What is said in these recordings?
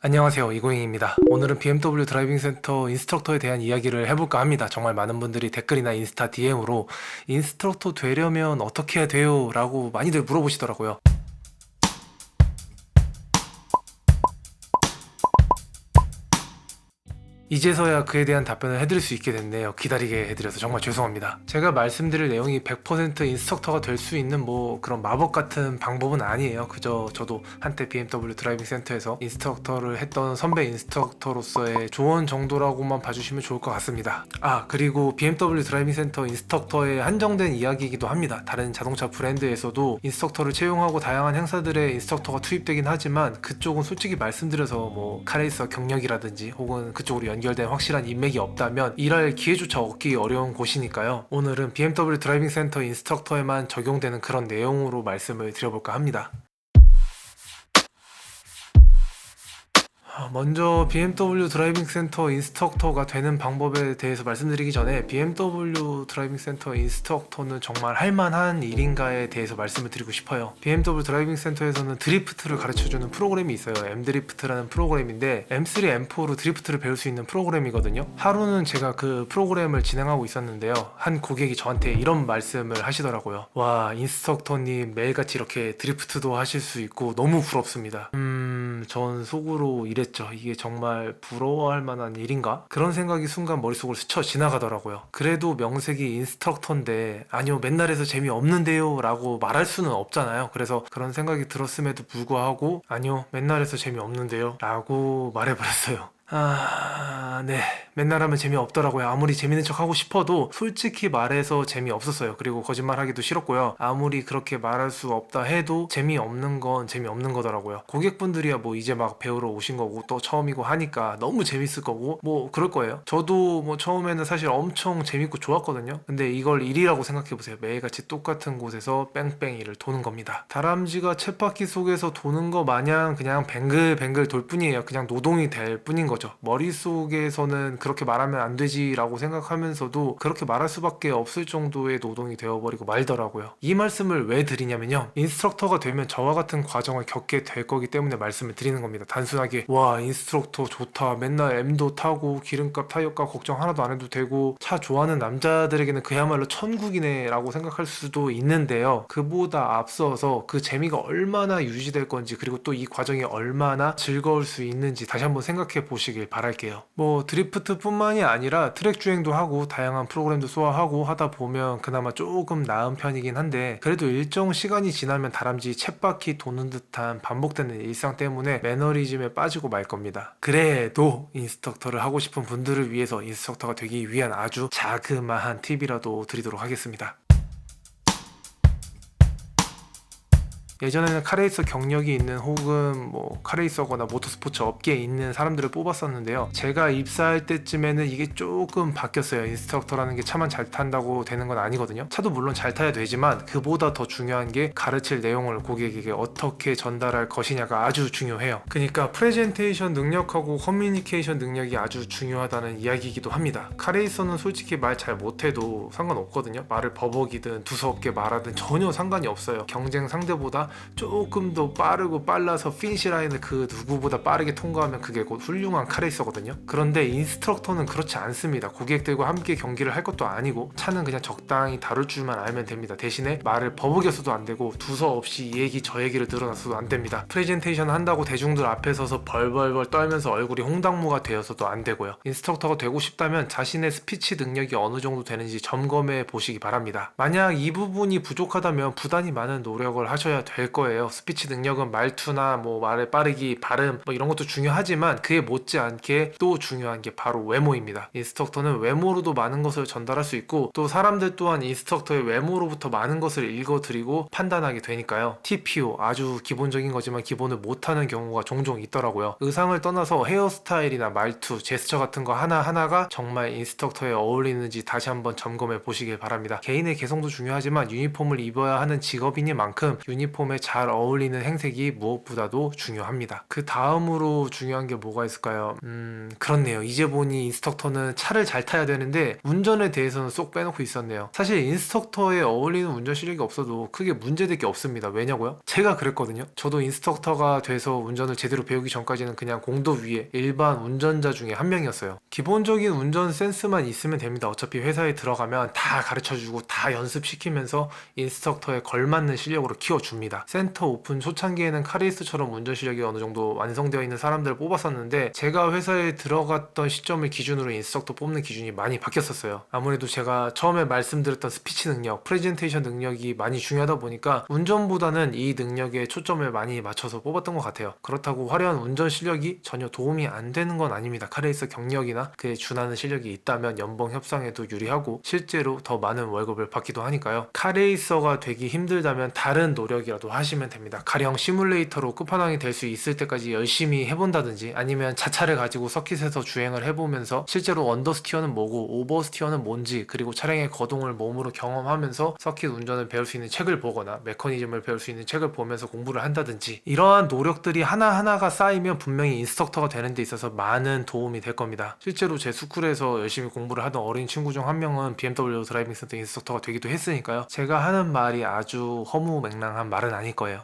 안녕하세요, 이고잉입니다. 오늘은 BMW 드라이빙 센터 인스트럭터에 대한 이야기를 해볼까 합니다. 정말 많은 분들이 댓글이나 인스타 DM으로 인스트럭터 되려면 어떻게 해야 돼요? 라고 많이들 물어보시더라고요. 이제서야 그에 대한 답변을 해드릴 수 있게 됐네요. 기다리게 해드려서 정말 죄송합니다. 제가 말씀드릴 내용이 100% 인스트럭터가 될 수 있는 그런 마법 같은 방법은 아니에요. 그저 저도 한때 BMW 드라이빙 센터에서 인스트럭터를 했던 선배 인스트럭터로서의 조언 정도라고만 봐주시면 좋을 것 같습니다. 그리고 BMW 드라이빙 센터 인스트럭터에 한정된 이야기이기도 합니다. 다른 자동차 브랜드에서도 인스트럭터를 채용하고 다양한 행사들에 인스트럭터가 투입되긴 하지만 그쪽은 솔직히 말씀드려서 카레이서 경력이라든지 혹은 그쪽으로 연결된 확실한 인맥이 없다면 일할 기회조차 얻기 어려운 곳이니까요. 오늘은 BMW 드라이빙 센터 인스트럭터에만 적용되는 그런 내용으로 말씀을 드려볼까 합니다. 먼저 BMW 드라이빙 센터 인스트럭터가 되는 방법에 대해서 말씀드리기 전에 BMW 드라이빙 센터 인스트럭터는 정말 할만한 일인가에 대해서 말씀을 드리고 싶어요. BMW 드라이빙 센터에서는 드리프트를 가르쳐주는 프로그램이 있어요. M드리프트라는 프로그램인데 M3, M4로 드리프트를 배울 수 있는 프로그램이거든요. 하루는 제가 그 프로그램을 진행하고 있었는데요. 한 고객이 저한테 이런 말씀을 하시더라고요. 와, 인스트럭터님 매일같이 이렇게 드리프트도 하실 수 있고 너무 부럽습니다. 전 속으로 이랬죠. 이게 정말 부러워할 만한 일인가? 그런 생각이 순간 머릿속으로 스쳐 지나가더라고요. 그래도 명색이 인스트럭터인데 아니요 맨날 해서 재미없는데요 라고 말할 수는 없잖아요. 그래서 그런 생각이 들었음에도 불구하고 아니요 맨날 해서 재미없는데요 라고 말해버렸어요. 네. 맨날 하면 재미없더라고요. 아무리 재밌는 척 하고 싶어도 솔직히 말해서 재미없었어요. 그리고 거짓말하기도 싫었고요. 아무리 그렇게 말할 수 없다 해도 재미없는 건 재미없는 거더라고요. 고객분들이야 이제 막 배우러 오신 거고 또 처음이고 하니까 너무 재밌을 거고 그럴 거예요. 저도 처음에는 사실 엄청 재밌고 좋았거든요. 근데 이걸 일이라고 생각해보세요. 매일같이 똑같은 곳에서 뺑뺑이를 도는 겁니다. 다람쥐가 쳇바퀴 속에서 도는 거 마냥 그냥 뱅글뱅글 돌 뿐이에요. 그냥 노동이 될 뿐인 거죠. 머릿속에서는 그렇게 말하면 안 되지라고 생각하면서도 그렇게 말할 수밖에 없을 정도의 노동이 되어버리고 말더라고요. 이 말씀을 왜 드리냐면요. 인스트럭터가 되면 저와 같은 과정을 겪게 될 거기 때문에 말씀을 드리는 겁니다. 단순하게 와 인스트럭터 좋다 맨날 M도 타고 기름값 타이어값 걱정 하나도 안 해도 되고 차 좋아하는 남자들에게는 그야말로 천국이네 라고 생각할 수도 있는데요. 그보다 앞서서 그 재미가 얼마나 유지될 건지 그리고 또 이 과정이 얼마나 즐거울 수 있는지 다시 한번 생각해 보시길 바랄게요. 드리프트뿐만이 아니라 트랙 주행도 하고 다양한 프로그램도 소화하고 하다 보면 그나마 조금 나은 편이긴 한데 그래도 일정 시간이 지나면 다람쥐 쳇바퀴 도는 듯한 반복되는 일상 때문에 매너리즘에 빠지고 말 겁니다. 그래도 인스트럭터를 하고 싶은 분들을 위해서 인스트럭터가 되기 위한 아주 자그마한 팁이라도 드리도록 하겠습니다. 예전에는 카레이서 경력이 있는 혹은 카레이서거나 모터스포츠 업계에 있는 사람들을 뽑았었는데요. 제가 입사할 때쯤에는 이게 조금 바뀌었어요. 인스트럭터라는 게 차만 잘 탄다고 되는 건 아니거든요. 차도 물론 잘 타야 되지만 그보다 더 중요한 게 가르칠 내용을 고객에게 어떻게 전달할 것이냐가 아주 중요해요. 그러니까 프레젠테이션 능력하고 커뮤니케이션 능력이 아주 중요하다는 이야기이기도 합니다. 카레이서는 솔직히 말 잘 못해도 상관없거든요. 말을 버벅이든 두서없게 말하든 전혀 상관이 없어요. 경쟁 상대보다 조금 더 빠르고 빨라서 피니시 라인을 그 누구보다 빠르게 통과하면 그게 곧 훌륭한 카레이서거든요. 그런데 인스트럭터는 그렇지 않습니다. 고객들과 함께 경기를 할 것도 아니고 차는 그냥 적당히 다룰 줄만 알면 됩니다. 대신에 말을 버벅여서도 안 되고 두서없이 이 얘기 저 얘기를 늘어놨어도 안 됩니다. 프레젠테이션 한다고 대중들 앞에 서서 벌벌벌 떨면서 얼굴이 홍당무가 되어서도 안 되고요. 인스트럭터가 되고 싶다면 자신의 스피치 능력이 어느 정도 되는지 점검해 보시기 바랍니다. 만약 이 부분이 부족하다면 부단히 많은 노력을 하셔야 될 거예요. 스피치 능력은 말투나 말의 빠르기, 발음 이런 것도 중요하지만 그에 못지않게 또 중요한 게 바로 외모입니다. 인스트럭터는 외모로도 많은 것을 전달할 수 있고 또 사람들 또한 인스트럭터의 외모로부터 많은 것을 읽어드리고 판단하게 되니까요. TPO 아주 기본적인 거지만 기본을 못하는 경우가 종종 있더라고요. 의상을 떠나서 헤어스타일이나 말투, 제스처 같은 거 하나하나가 정말 인스트럭터에 어울리는지 다시 한번 점검해 보시길 바랍니다. 개인의 개성도 중요하지만 유니폼을 입어야 하는 직업이니만큼 유니폼 유니폼에 잘 어울리는 행색이 무엇보다도 중요합니다. 그 다음으로 중요한 게 뭐가 있을까요? 그렇네요. 이제 보니 인스트럭터는 차를 잘 타야 되는데 운전에 대해서는 쏙 빼놓고 있었네요. 사실 인스트럭터에 어울리는 운전 실력이 없어도 크게 문제될 게 없습니다. 왜냐고요? 제가 그랬거든요. 저도 인스트럭터가 돼서 운전을 제대로 배우기 전까지는 그냥 공도 위에 일반 운전자 중에 한 명이었어요. 기본적인 운전 센스만 있으면 됩니다. 어차피 회사에 들어가면 다 가르쳐주고 다 연습시키면서 인스트럭터에 걸맞는 실력으로 키워줍니다. 센터 오픈 초창기에는 카레이스처럼 운전 실력이 어느 정도 완성되어 있는 사람들을 뽑았었는데 제가 회사에 들어갔던 시점을 기준으로 인스트럭터 뽑는 기준이 많이 바뀌었었어요. 아무래도 제가 처음에 말씀드렸던 스피치 능력, 프레젠테이션 능력이 많이 중요하다 보니까 운전보다는 이 능력에 초점을 많이 맞춰서 뽑았던 것 같아요. 그렇다고 화려한 운전 실력이 전혀 도움이 안 되는 건 아닙니다. 카레이서 경력이나 그에 준하는 실력이 있다면 연봉 협상에도 유리하고 실제로 더 많은 월급을 받기도 하니까요. 카레이서가 되기 힘들다면 다른 노력이라도 하시면 됩니다. 가령 시뮬레이터로 끝판왕이 될 수 있을 때까지 열심히 해본다든지 아니면 자차를 가지고 서킷에서 주행을 해보면서 실제로 언더스티어는 뭐고 오버스티어는 뭔지 그리고 차량의 거동을 몸으로 경험하면서 서킷 운전을 배울 수 있는 책을 보거나 메커니즘을 배울 수 있는 책을 보면서 공부를 한다든지 이러한 노력들이 하나하나가 쌓이면 분명히 인스트럭터가 되는 데 있어서 많은 도움이 될 겁니다. 실제로 제 스쿨에서 열심히 공부를 하던 어린 친구 중 한 명은 BMW 드라이빙 센터 인스트럭터가 되기도 했으니까요. 제가 하는 말이 아주 허무맹랑한 말은 아닐 거예요.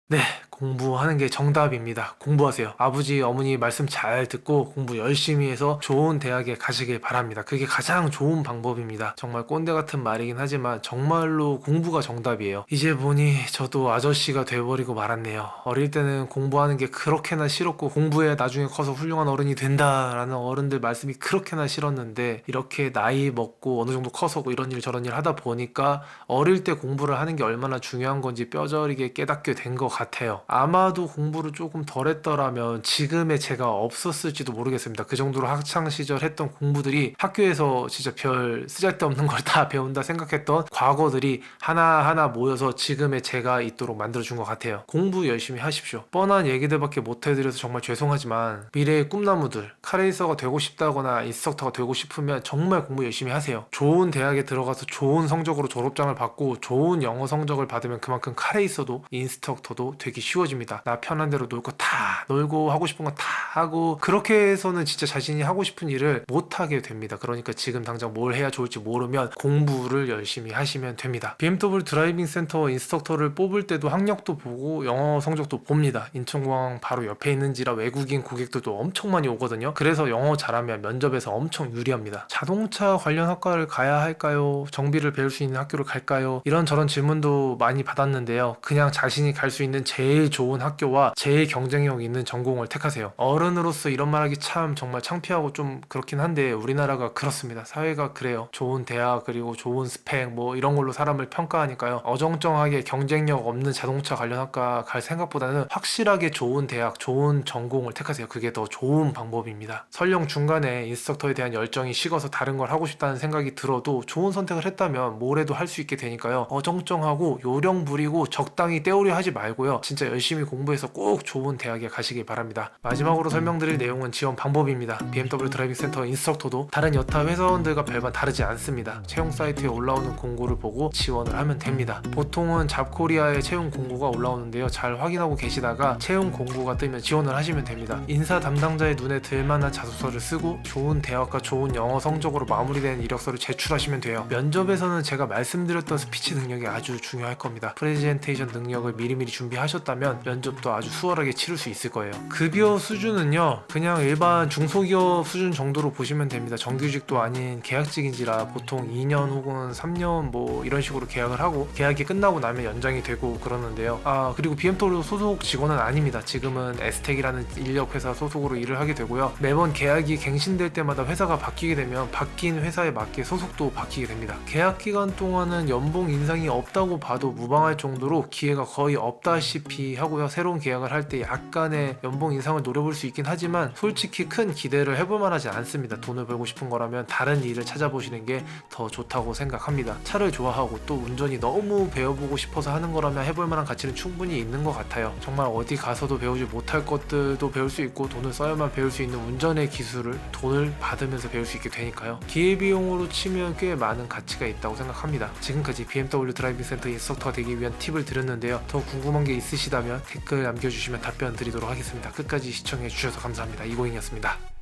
네, 공부하는 게 정답입니다. 공부하세요. 아버지, 어머니 말씀 잘 듣고 공부 열심히 해서 좋은 대학에 가시길 바랍니다. 그게 가장 좋은 방법입니다. 정말 꼰대 같은 말이긴 하지만 정말로 공부가 정답이에요. 이제 보니 저도 아저씨가 돼버리고 말았네요. 어릴 때는 공부하는 게 그렇게나 싫었고 공부해 나중에 커서 훌륭한 어른이 된다라는 어른들 말씀이 그렇게나 싫었는데 이렇게 나이 먹고 어느 정도 커서 이런 일 저런 일 하다 보니까 어릴 때 공부를 하는 게 얼마나 중요한 건지 뼈저리게 깨닫게 된 것 같아요. 아마도 공부를 조금 덜 했더라면 지금의 제가 없었을지도 모르겠습니다. 그 정도로 학창시절 했던 공부들이 학교에서 진짜 별 쓰잘데없는 걸 다 배운다 생각했던 과거들이 하나하나 모여서 지금의 제가 있도록 만들어준 것 같아요. 공부 열심히 하십시오. 뻔한 얘기들밖에 못 해드려서 정말 죄송하지만 미래의 꿈나무들, 카레이서가 되고 싶다거나 인스트럭터가 되고 싶으면 정말 공부 열심히 하세요. 좋은 대학에 들어가서 좋은 성적으로 졸업장을 받고 좋은 영어 성적을 받으면 그만큼 카레이서도 인스트럭터도 되기 쉬워집니다. 나 편한 대로 놀 거 다 놀고 하고 싶은 거 다 하고 그렇게 해서는 진짜 자신이 하고 싶은 일을 못 하게 됩니다. 그러니까 지금 당장 뭘 해야 좋을지 모르면 공부를 열심히 하시면 됩니다. BMW 드라이빙 센터 인스트럭터를 뽑을 때도 학력도 보고 영어 성적도 봅니다. 인천공항 바로 옆에 있는지라 외국인 고객들도 엄청 많이 오거든요. 그래서 영어 잘하면 면접에서 엄청 유리합니다. 자동차 관련 학과를 가야 할까요? 정비를 배울 수 있는 학교를 갈까요? 이런저런 질문도 많이 받았는데요. 그냥 자신이 갈 수 있는 제일 좋은 학교와 제일 경쟁력 있는 전공을 택하세요. 어른으로서 이런 말하기 참 정말 창피하고 좀 그렇긴 한데 우리나라가 그렇습니다. 사회가 그래요. 좋은 대학 그리고 좋은 스펙 뭐 이런 걸로 사람을 평가하니까요. 어정쩡하게 경쟁력 없는 자동차 관련 학과 갈 생각보다는 확실하게 좋은 대학, 좋은 전공을 택하세요. 그게 더 좋은 방법입니다. 설령 중간에 인스트럭터에 대한 열정이 식어서 다른 걸 하고 싶다는 생각이 들어도 좋은 선택을 했다면 뭘 해도 할 수 있게 되니까요. 어정쩡하고 요령 부리고 적당히 떼오려 하지 말고요. 진짜 열심히 공부해서 꼭 좋은 대학에 가시길 바랍니다. 마지막으로 설명드릴 내용은 지원 방법입니다. BMW 드라이빙 센터 인스트럭터도 다른 여타 회사원들과 별반 다르지 않습니다. 채용 사이트에 올라오는 공고를 보고 지원을 하면 됩니다. 보통은 잡코리아에 채용 공고가 올라오는데요. 잘 확인하고 계시다가 채용 공고가 뜨면 지원을 하시면 됩니다. 인사 담당자의 눈에 들만한 자소서를 쓰고 좋은 대학과 좋은 영어 성적으로 마무리된 이력서를 제출하시면 돼요. 면접에서는 제가 말씀드렸던 스피치 능력이 아주 중요할 겁니다. 프레젠테이션 능력을 미리미리 준비하셨다면 면접도 아주 수월하게 치를 수 있을 거예요. 급여 수준은요 그냥 일반 중소기업 수준 정도로 보시면 됩니다. 정규직도 아닌 계약직인지라 보통 2년 혹은 3년 뭐 이런 식으로 계약을 하고 계약이 끝나고 나면 연장이 되고 그러는데요. 그리고 BMW 소속 직원은 아닙니다. 지금은 에스텍이라는 인력회사 소속으로 일을 하게 되고요. 매번 계약이 갱신될 때마다 회사가 바뀌게 되면 바뀐 회사에 맞게 소속도 바뀌게 됩니다. 계약 기간 동안은 연봉 인상이 없다고 봐도 무방할 정도로 기회가 거의 없다시피 유의하고요. 새로운 계약을 할 때 약간의 연봉 인상을 노려볼 수 있긴 하지만 솔직히 큰 기대를 해볼 만하지 않습니다. 돈을 벌고 싶은 거라면 다른 일을 찾아보시는 게 더 좋다고 생각합니다. 차를 좋아하고 또 운전이 너무 배워보고 싶어서 하는 거라면 해볼 만한 가치는 충분히 있는 것 같아요. 정말 어디 가서도 배우지 못할 것들도 배울 수 있고 돈을 써야만 배울 수 있는 운전의 기술을 돈을 받으면서 배울 수 있게 되니까요. 기회비용으로 치면 꽤 많은 가치가 있다고 생각합니다. 지금까지 BMW 드라이빙 센터 인스트럭터가 되기 위한 팁을 드렸는데요. 더 궁금한 게 있으시다면 댓글 남겨주시면 답변 드리도록 하겠습니다. 끝까지 시청해 주셔서 감사합니다. 이고잉이었습니다.